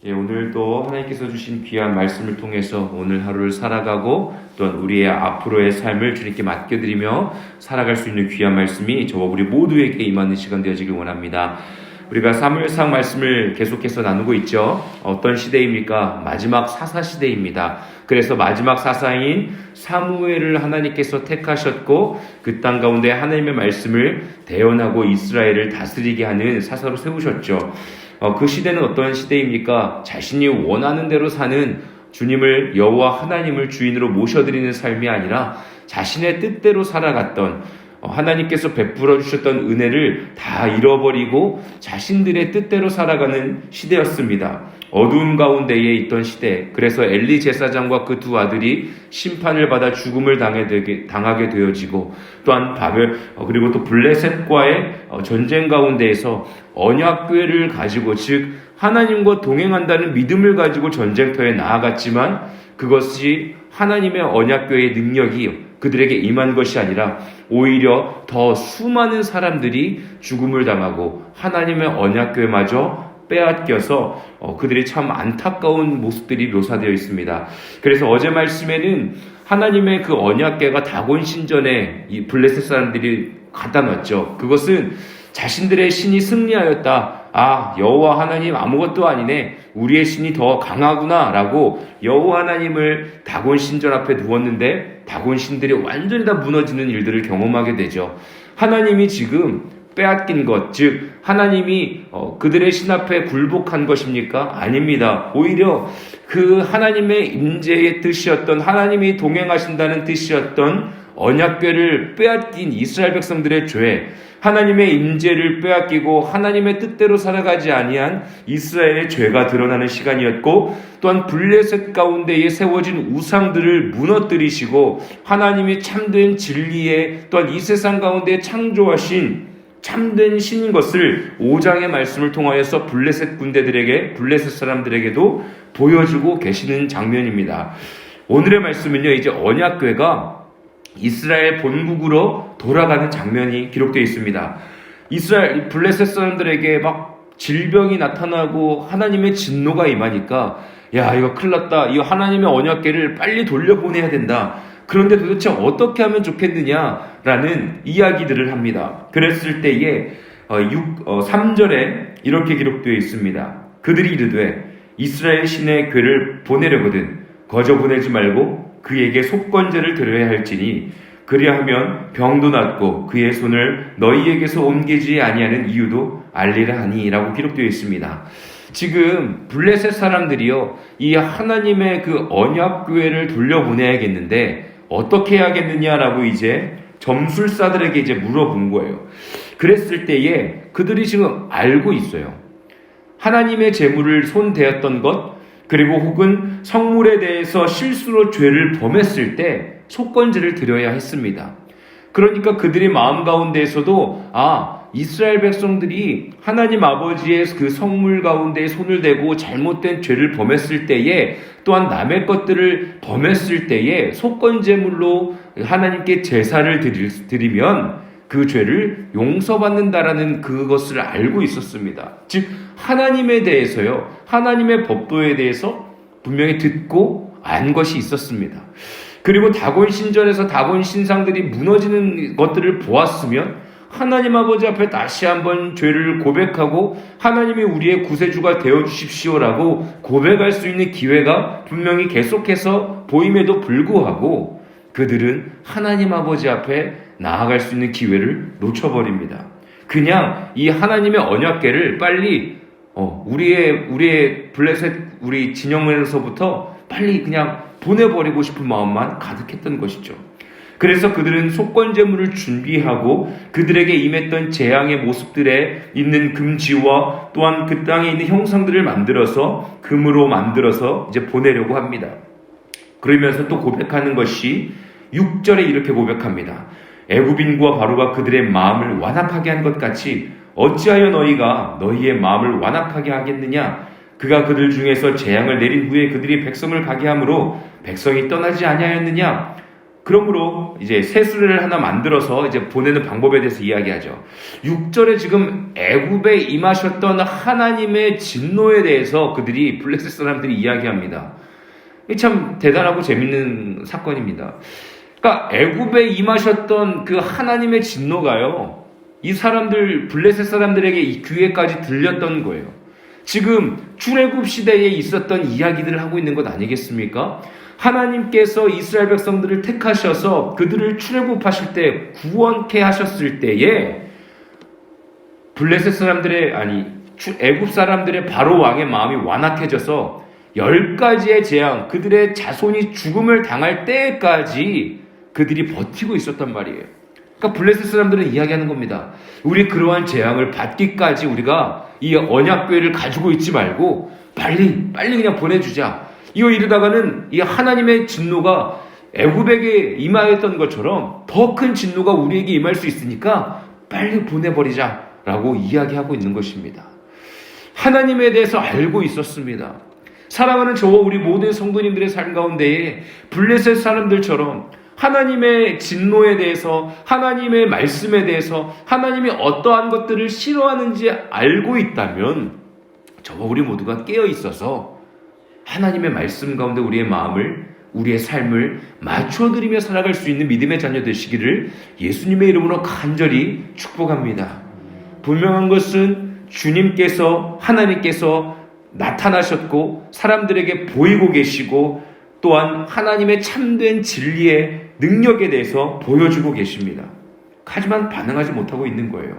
오늘도 하나님께서 주신 귀한 말씀을 통해서 오늘 하루를 살아가고 또한 우리의 앞으로의 삶을 주님께 맡겨드리며 살아갈 수 있는 귀한 말씀이 저와 우리 모두에게 임하는 시간 되어지길 원합니다. 우리가 사무엘상 말씀을 계속해서 나누고 있죠. 어떤 시대입니까? 마지막 사사 시대입니다. 그래서 마지막 사사인 사무엘을 하나님께서 택하셨고 그 땅 가운데 하나님의 말씀을 대언하고 이스라엘을 다스리게 하는 사사로 세우셨죠. 그 시대는 어떤 시대입니까? 자신이 원하는 대로 사는 주님을 여호와 하나님을 주인으로 모셔드리는 삶이 아니라 자신의 뜻대로 살아갔던 하나님께서 베풀어 주셨던 은혜를 다 잃어버리고 자신들의 뜻대로 살아가는 시대였습니다. 어두운 가운데에 있던 시대. 그래서 엘리 제사장과 그 두 아들이 심판을 받아 죽음을 당하게 되어지고 또한 그리고 또 블레셋과의 전쟁 가운데에서 언약궤를 가지고 즉 하나님과 동행한다는 믿음을 가지고 전쟁터에 나아갔지만 그것이 하나님의 언약궤의 능력이 그들에게 임한 것이 아니라 오히려 더 수많은 사람들이 죽음을 당하고 하나님의 언약궤마저 빼앗겨서 그들이 참 안타까운 모습들이 묘사되어 있습니다. 그래서 어제 말씀에는 하나님의 그 언약궤가 다곤 신전에 이 블레셋 사람들이 갖다 놨죠. 그것은 자신들의 신이 승리하였다. 여호와 하나님 아무것도 아니네. 우리의 신이 더 강하구나 라고 여호와 하나님을 다곤 신전 앞에 두었는데 다곤 신들이 완전히 다 무너지는 일들을 경험하게 되죠. 하나님이 지금 빼앗긴 것, 즉 하나님이 그들의 신 앞에 굴복한 것입니까? 아닙니다. 오히려 그 하나님의 임재의 뜻이었던 하나님이 동행하신다는 뜻이었던 언약궤를 빼앗긴 이스라엘 백성들의 죄, 하나님의 임재를 빼앗기고 하나님의 뜻대로 살아가지 아니한 이스라엘의 죄가 드러나는 시간이었고 또한 블레셋 가운데에 세워진 우상들을 무너뜨리시고 하나님이 참된 진리에 또한 이 세상 가운데 창조하신 참된 신인 것을 5장의 말씀을 통하여서 블레셋 블레셋 사람들에게도 보여주고 계시는 장면입니다. 오늘의 말씀은요, 이제 언약궤가 이스라엘 본국으로 돌아가는 장면이 기록되어 있습니다. 블레셋 사람들에게 막 질병이 나타나고 하나님의 진노가 임하니까 이거 큰일 났다. 이 하나님의 언약궤를 빨리 돌려보내야 된다. 그런데 도대체 어떻게 하면 좋겠느냐라는 이야기들을 합니다. 그랬을 때에 3절에 이렇게 기록되어 있습니다. 그들이 이르되 이스라엘 신의 궤를 보내려거든 거저 보내지 말고 그에게 속건제를 드려야 할지니 그리하면 병도 낫고 그의 손을 너희에게서 옮기지 아니하는 이유도 알리라 하니 라고 기록되어 있습니다. 지금 블레셋 사람들이요, 이 하나님의 그 언약궤를 돌려보내야겠는데 어떻게 해야겠느냐라고 이제 점술사들에게 이제 물어본 거예요. 그랬을 때에 그들이 지금 알고 있어요. 하나님의 제물을 손대었던 것, 그리고 혹은 성물에 대해서 실수로 죄를 범했을 때 속건제를 드려야 했습니다. 그러니까 그들의 마음 가운데에서도 이스라엘 백성들이 하나님 아버지의 그 성물 가운데 손을 대고 잘못된 죄를 범했을 때에 또한 남의 것들을 범했을 때에 속건제물로 하나님께 제사를 드리면 그 죄를 용서받는다라는 그것을 알고 있었습니다. 즉 하나님에 대해서요, 하나님의 법도에 대해서 분명히 듣고 안 것이 있었습니다. 그리고 다곤 신전에서 다곤 신상들이 무너지는 것들을 보았으면 하나님 아버지 앞에 다시 한번 죄를 고백하고 하나님이 우리의 구세주가 되어주십시오라고 고백할 수 있는 기회가 분명히 계속해서 보임에도 불구하고 그들은 하나님 아버지 앞에 나아갈 수 있는 기회를 놓쳐버립니다. 그냥 이 하나님의 언약궤를 빨리 우리의 블레셋 우리 진영에서부터 빨리 그냥 보내버리고 싶은 마음만 가득했던 것이죠. 그래서 그들은 속건제물을 준비하고 그들에게 임했던 재앙의 모습들에 있는 금지와 또한 그 땅에 있는 형상들을 만들어서 금으로 만들어서 이제 보내려고 합니다. 그러면서 또 고백하는 것이 6절에 이렇게 고백합니다. 애굽인과 바로가 그들의 마음을 완악하게 한 것 같이 어찌하여 너희가 너희의 마음을 완악하게 하겠느냐? 그가 그들 중에서 재앙을 내린 후에 그들이 백성을 가게 함으로 백성이 떠나지 아니하였느냐? 그러므로 이제 새 수레를 하나 만들어서 이제 보내는 방법에 대해서 이야기하죠. 6절에 지금 애굽에 임하셨던 하나님의 진노에 대해서 그들이 블레셋 사람들이 이야기합니다. 참 대단하고 재밌는 사건입니다. 그러니까 애굽에 임하셨던 그 하나님의 진노가요, 이 사람들 블레셋 사람들에게 이 귀에까지 들렸던 거예요. 지금 출애굽 시대에 있었던 이야기들을 하고 있는 것 아니겠습니까? 하나님께서 이스라엘 백성들을 택하셔서 그들을 출애굽하실 때 구원케 하셨을 때에 블레셋 사람들의 애굽 사람들의 바로 왕의 마음이 완악해져서 10가지의 재앙, 그들의 자손이 죽음을 당할 때까지 그들이 버티고 있었단 말이에요. 그러니까 블레셋 사람들은 이야기하는 겁니다. 우리 그러한 재앙을 받기까지 우리가 이 언약궤를 가지고 있지 말고 빨리 그냥 보내주자. 이러다가는 이 하나님의 진노가 애굽에게 임하였던 것처럼 더 큰 진노가 우리에게 임할 수 있으니까 빨리 보내버리자라고 이야기하고 있는 것입니다. 하나님에 대해서 알고 있었습니다. 사랑하는 저와 우리 모든 성도님들의 삶 가운데에 블레셋 사람들처럼 하나님의 진노에 대해서, 하나님의 말씀에 대해서, 하나님이 어떠한 것들을 싫어하는지 알고 있다면 저와 우리 모두가 깨어 있어서 하나님의 말씀 가운데 우리의 마음을, 우리의 삶을 맞춰드리며 살아갈 수 있는 믿음의 자녀 되시기를 예수님의 이름으로 간절히 축복합니다. 분명한 것은 주님께서, 하나님께서 나타나셨고 사람들에게 보이고 계시고 또한 하나님의 참된 진리의 능력에 대해서 보여주고 계십니다. 하지만 반응하지 못하고 있는 거예요.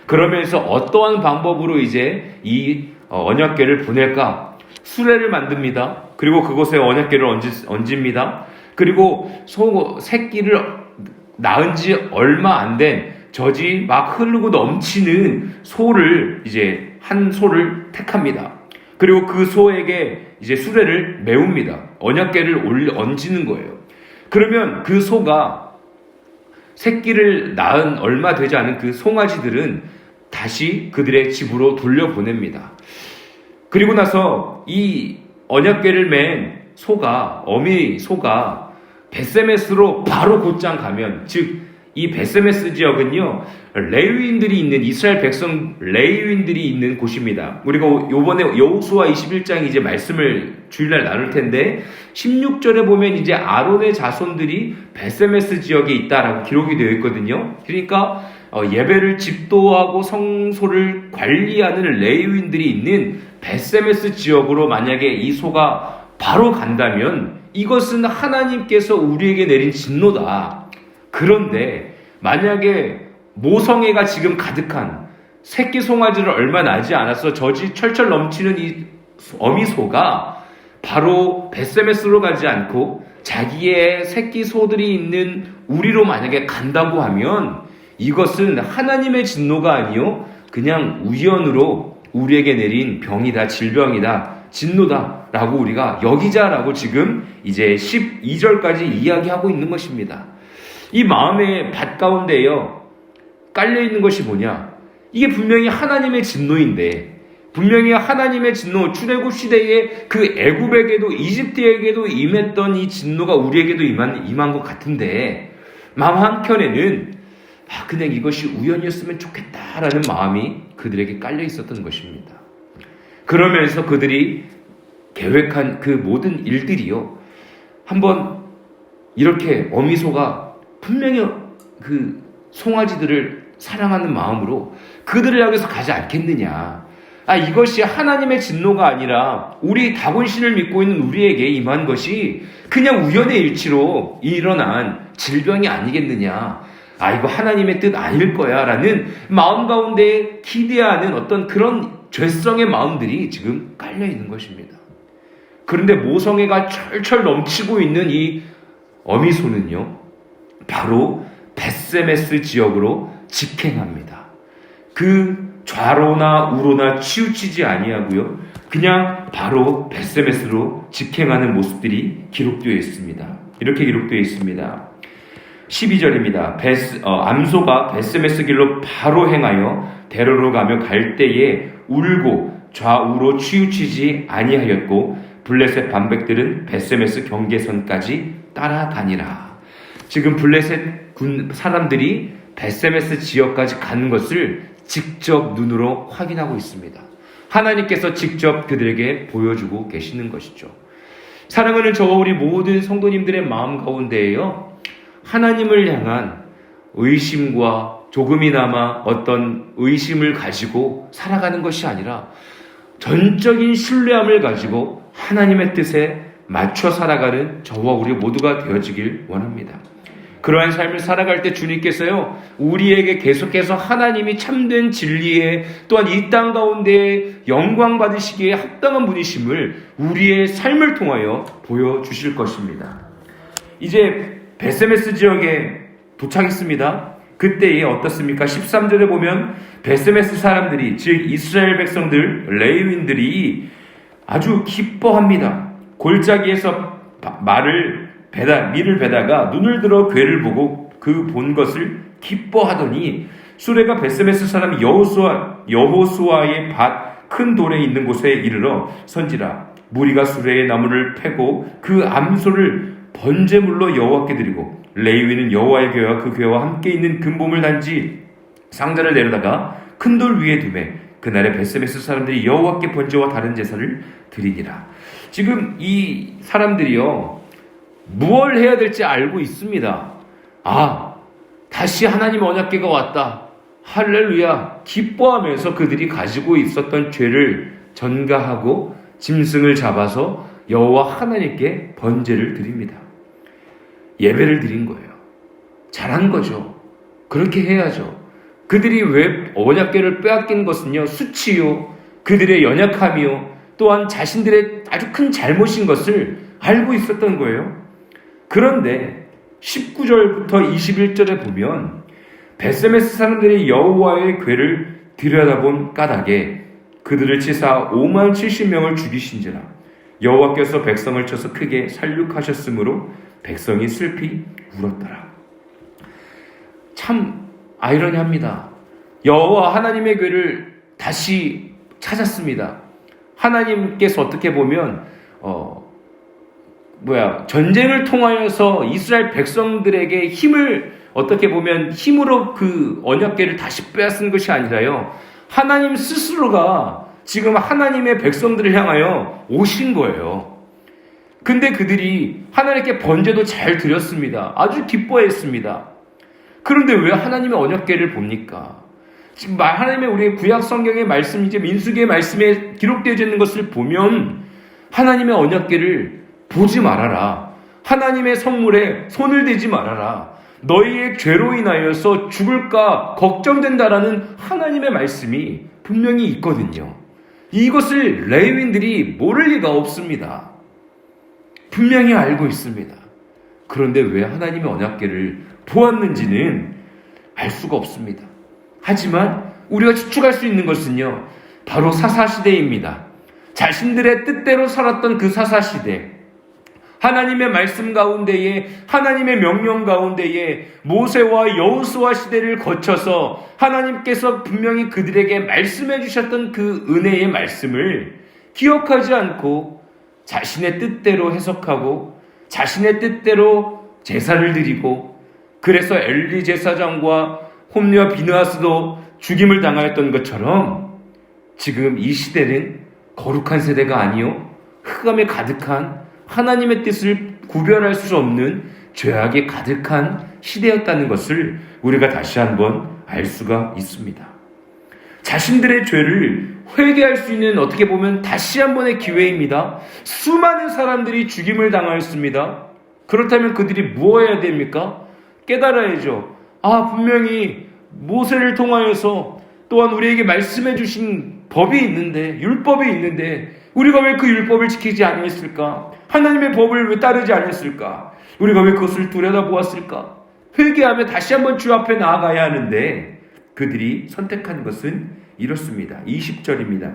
그러면서 어떠한 방법으로 이제 이 언약궤를 보낼까? 수레를 만듭니다. 그리고 그곳에 언약궤를 얹습니다. 그리고 새끼를 낳은 지 얼마 안 된 젖이 막 흐르고 넘치는 소를 이제 한 소를 택합니다. 그리고 그 소에게 이제 수레를 메웁니다. 언약궤를 얹는 거예요. 그러면 그 소가 새끼를 낳은 얼마 되지 않은 그 송아지들은 다시 그들의 집으로 돌려보냅니다. 그리고 나서 이 언약궤를 맨 어미 소가 벳세메스로 바로 곧장 가면, 즉 이 벳세메스 지역은요, 레위인들이 있는, 이스라엘 백성 레위인들이 있는 곳입니다. 우리가 요번에 여호수아 21장 이제 말씀을 주일날 나눌 텐데 16절에 보면 이제 아론의 자손들이 벳세메스 지역에 있다라고 기록이 되어 있거든요. 그러니까 예배를 집도하고 성소를 관리하는 레위인들이 있는 벳세메스 지역으로 만약에 이 소가 바로 간다면 이것은 하나님께서 우리에게 내린 진노다. 그런데 만약에 모성애가 지금 가득한 새끼 송아지를 얼마 나지 않아서 젖이 철철 넘치는 이 어미소가 바로 벳세메스로 가지 않고 자기의 새끼 소들이 있는 우리로 만약에 간다고 하면 이것은 하나님의 진노가 아니요 그냥 우연으로 우리에게 내린 병이다, 질병이다, 진노다 라고 우리가 여기자라고 지금 이제 12절까지 이야기하고 있는 것입니다. 이 마음의 밭 가운데요 깔려있는 것이 뭐냐? 이게 분명히 하나님의 진노인데, 분명히 하나님의 진노, 출애굽 시대에 그 애굽에게도 이집트에게도 임했던 이 진노가 우리에게도 임한 것 같은데, 마음 한켠에는 그냥 이것이 우연이었으면 좋겠다라는 마음이 그들에게 깔려 있었던 것입니다. 그러면서 그들이 계획한 그 모든 일들이요, 한번 이렇게 어미소가 분명히 그 송아지들을 사랑하는 마음으로 그들을 향해서 가지 않겠느냐. 이것이 하나님의 진노가 아니라 우리 다곤신을 믿고 있는 우리에게 임한 것이 그냥 우연의 일치로 일어난 질병이 아니겠느냐. 이거 하나님의 뜻 아닐 거야 라는 마음 가운데 기대하는 어떤 그런 죄성의 마음들이 지금 깔려 있는 것입니다. 그런데 모성애가 철철 넘치고 있는 이 어미소는요, 바로 벳세메스 지역으로 직행합니다. 그 좌로나 우로나 치우치지 아니하고요, 그냥 바로 벳세메스로 직행하는 모습들이 기록되어 있습니다. 이렇게 기록되어 있습니다. 12절입니다. 암소가 벳세메스 길로 바로 행하여 대로로 가며 갈 때에 울고 좌우로 치우치지 아니하였고 블레셋 반백들은 벳세메스 경계선까지 따라다니라. 지금 블레셋 군 사람들이 베세메스 지역까지 가는 것을 직접 눈으로 확인하고 있습니다. 하나님께서 직접 그들에게 보여주고 계시는 것이죠. 사랑하는 저와 우리 모든 성도님들의 마음 가운데에요, 하나님을 향한 의심과 조금이나마 어떤 의심을 가지고 살아가는 것이 아니라 전적인 신뢰함을 가지고 하나님의 뜻에 맞춰 살아가는 저와 우리 모두가 되어지길 원합니다. 그러한 삶을 살아갈 때 주님께서요, 우리에게 계속해서 하나님이 참된 진리에, 또한 이 땅 가운데 영광 받으시기에 합당한 분이심을 우리의 삶을 통하여 보여주실 것입니다. 이제 베세메스 지역에 도착했습니다. 그때에 어떻습니까? 13절에 보면 베세메스 사람들이, 즉 이스라엘 백성들, 레위인들이 아주 기뻐합니다. 골짜기에서 밀을 베다가 눈을 들어 괴를 보고 그 본 것을 기뻐하더니 수레가 베세메스 사람 여호수아의 밭 큰 돌에 있는 곳에 이르러 선지라. 무리가 수레의 나무를 패고 그 암소를 번제물로 여호와께 드리고 레위인은 여호와의 궤와 그 궤와 함께 있는 금봉을 단지 상자를 내려다가 큰 돌 위에 두매 그날에 베세메스 사람들이 여호와께 번제와 다른 제사를 드리니라. 지금 이 사람들이요, 무엇을 해야 될지 알고 있습니다. 다시 하나님의 언약궤가 왔다. 할렐루야. 기뻐하면서 그들이 가지고 있었던 죄를 전가하고 짐승을 잡아서 여호와 하나님께 번제를 드립니다. 예배를 드린 거예요. 잘한 거죠. 그렇게 해야죠. 그들이 왜 언약궤를 빼앗긴 것은요, 수치요, 그들의 연약함이요, 또한 자신들의 아주 큰 잘못인 것을 알고 있었던 거예요. 그런데 19절부터 21절에 보면 베세메스 사람들이 여호와의 궤를 들여다본 까닭에 그들을 치사 5만 70명을 죽이신지라. 여호와께서 백성을 쳐서 크게 살육하셨으므로 백성이 슬피 울었더라. 참 아이러니합니다. 여호와 하나님의 궤를 다시 찾았습니다. 하나님께서 어떻게 보면 전쟁을 통하여서 이스라엘 백성들에게 어떻게 보면 힘으로 그 언약궤를 다시 빼앗은 것이 아니라요, 하나님 스스로가 지금 하나님의 백성들을 향하여 오신 거예요. 근데 그들이 하나님께 번제도 잘 드렸습니다. 아주 기뻐했습니다. 그런데 왜 하나님의 언약궤를 봅니까? 지금 하나님의 우리의 구약 성경의 말씀, 이제 민수기의 말씀에 기록되어 있는 것을 보면 하나님의 언약궤를 보지 말아라. 하나님의 성물에 손을 대지 말아라. 너희의 죄로 인하여서 죽을까 걱정된다라는 하나님의 말씀이 분명히 있거든요. 이것을 레위인들이 모를 리가 없습니다. 분명히 알고 있습니다. 그런데 왜 하나님의 언약궤를 보았는지는 알 수가 없습니다. 하지만 우리가 추측할 수 있는 것은요, 바로 사사시대입니다. 자신들의 뜻대로 살았던 그 사사시대, 하나님의 말씀 가운데에, 하나님의 명령 가운데에 모세와 여호수아 시대를 거쳐서 하나님께서 분명히 그들에게 말씀해 주셨던 그 은혜의 말씀을 기억하지 않고 자신의 뜻대로 해석하고 자신의 뜻대로 제사를 드리고, 그래서 엘리 제사장과 홈리와 비느하스도 죽임을 당하였던 것처럼 지금 이 시대는 거룩한 세대가 아니요, 흑암에 가득한, 하나님의 뜻을 구별할 수 없는 죄악에 가득한 시대였다는 것을 우리가 다시 한번 알 수가 있습니다. 자신들의 죄를 회개할 수 있는, 어떻게 보면 다시 한번의 기회입니다. 수많은 사람들이 죽임을 당하였습니다. 그렇다면 그들이 무엇 해야 됩니까? 깨달아야죠. 분명히 모세를 통하여서 또한 우리에게 말씀해 주신 법이 있는데, 율법이 있는데 우리가 왜 그 율법을 지키지 아니했을까? 하나님의 법을 왜 따르지 않았을까? 우리가 왜 그것을 들여다보았을까? 회개하며 다시 한번 주 앞에 나아가야 하는데 그들이 선택한 것은 이렇습니다. 20절입니다.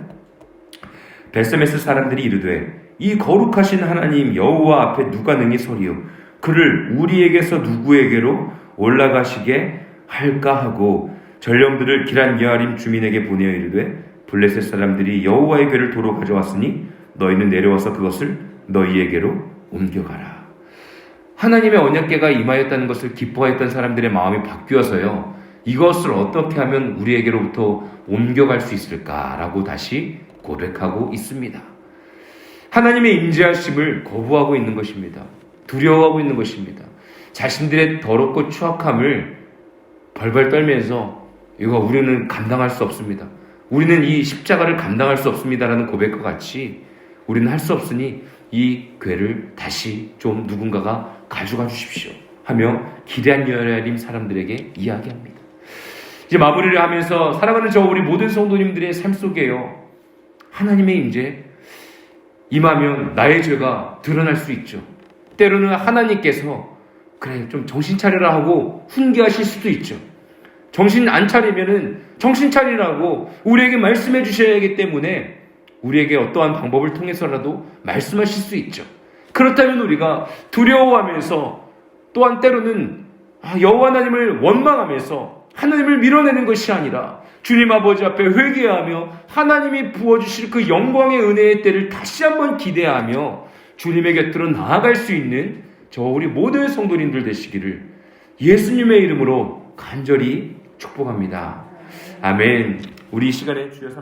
베세메스 사람들이 이르되 이 거룩하신 하나님 여호와 앞에 누가 능히 서리요? 그를 우리에게서 누구에게로 올라가시게 할까 하고 전령들을 기란 여아림 주민에게 보내어 이르되 블레셋 사람들이 여호와의 궤를 도로 가져왔으니 너희는 내려와서 그것을 너희에게로 옮겨가라. 하나님의 언약궤가 임하였다는 것을 기뻐했던 사람들의 마음이 바뀌어서요. 이것을 어떻게 하면 우리에게로부터 옮겨갈 수 있을까라고 다시 고백하고 있습니다. 하나님의 임재하심을 거부하고 있는 것입니다. 두려워하고 있는 것입니다. 자신들의 더럽고 추악함을 벌벌 떨면서 이거 우리는 감당할 수 없습니다. 우리는 이 십자가를 감당할 수 없습니다라는 고백과 같이 우리는 할 수 없으니 이 궤를 다시 좀 누군가가 가져가 주십시오 하며 기대한 여호와님 사람들에게 이야기합니다. 이제 마무리를 하면서 사랑하는 저 우리 모든 성도님들의 삶 속에요, 하나님의 임재 임하면 나의 죄가 드러날 수 있죠. 때로는 하나님께서 그래 좀 정신 차리라 하고 훈계하실 수도 있죠. 정신 안 차리면은 정신 차리라고 우리에게 말씀해 주셔야 하기 때문에 우리에게 어떠한 방법을 통해서라도 말씀하실 수 있죠. 그렇다면 우리가 두려워하면서 또한 때로는 여호와 하나님을 원망하면서 하나님을 밀어내는 것이 아니라 주님 아버지 앞에 회개하며 하나님이 부어주실 그 영광의 은혜의 때를 다시 한번 기대하며 주님의 곁으로 나아갈 수 있는 저 우리 모든 성도님들 되시기를 예수님의 이름으로 간절히 축복합니다. 아멘. 우리 이 시간에 주여